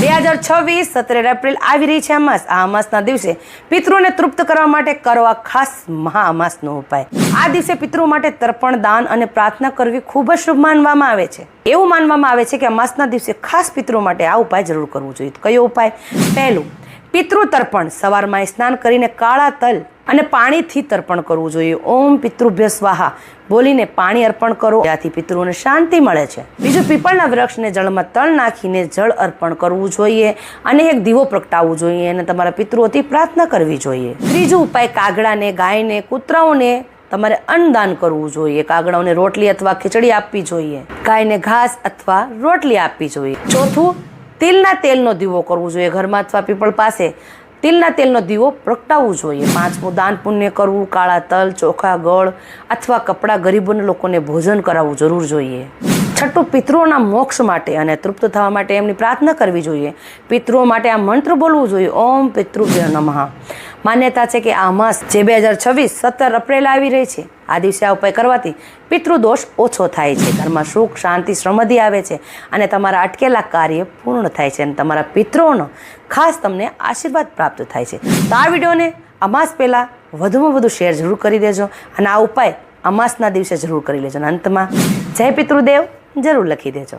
2026 17 April આવી રહી છે અમાસ. આ અમાસના દિવસે પિતૃને તૃપ્ત કરવા માટે કરવા ખાસ મહા અમાસનો ઉપાય. આ દિવસે પિતૃ માટે તર્પણ, દાન અને પ્રાર્થના કરવી ખૂબ જ શુભ માનવામાં આવે છે. એવું માનવામાં આવે છે કે અમાસના દિવસે ખાસ પિતૃ માટે આ ઉપાય જરૂર કરવો જોઈએ. કયો ઉપાય? પહેલું, પિતૃ તર્પણ. સવારમાં સ્નાન કરીને કાળા તલ અને પાણીથી તર્પણ કરવું જોઈએ. ઓમ પિતૃભ્ય સ્વાહા બોલીને પાણી અર્પણ કરો, ત્યાંથી પિતૃને શાંતિ મળે છે. બીજું, પીપળના વૃક્ષને જળમાં તલ નાખીને જળ અર્પણ કરવું જોઈએ અને એક દીવો પ્રગટાવવું જોઈએ અને તમારા પિતૃઓથી પ્રાર્થના કરવી જોઈએ. ત્રીજો ઉપાય, કાગડાને, ગાયને, કૂતરાઓને તમારે અન્નદાન કરવું જોઈએ. કાગડાઓને રોટલી અથવા ખીચડી આપવી જોઈએ. ગાયને ઘાસ અથવા રોટલી આપવી જોઈએ. ચોથું, તિલના તેલનો દીવો કરવો જોઈએ. ઘરમાં અથવા પીપળ પાસે તિલના તેલનો દીવો પ્રગટાવવું જોઈએ. પાંચમું, દાન પુણ્ય કરવું. કાળા તલ, ચોખા, ગળ અથવા કપડાં ગરીબોને લોકોને ભોજન કરાવવું જરૂર જોઈએ. છઠ્ઠું, પિતૃઓના મોક્ષ માટે અને તૃપ્ત થવા માટે એમની પ્રાર્થના કરવી જોઈએ. પિતૃઓ માટે આ મંત્ર બોલવું જોઈએ, ઓમ પિતૃભ્ય નમઃ. માન્યતા છે કે આ માસ જે 2026 17 એપ્રિલ આવી રહી છે, આ દિવસે આ ઉપાય કરવાથી પિતૃદોષ ઓછો થાય છે, ઘરમાં સુખ, શાંતિ, સમૃદ્ધિ આવે છે અને તમારા અટકેલા કાર્ય પૂર્ણ થાય છે અને તમારા પિતૃઓનો ખાસ તમને આશીર્વાદ પ્રાપ્ત થાય છે. તો આ વિડીયોને અમાસ પહેલાં વધુમાં વધુ શેર જરૂર કરી દેજો અને આ ઉપાય અમાસના દિવસે જરૂર કરી લેજો. અને અંતમાં જય પિતૃદેવ જરૂર લખી દેજો.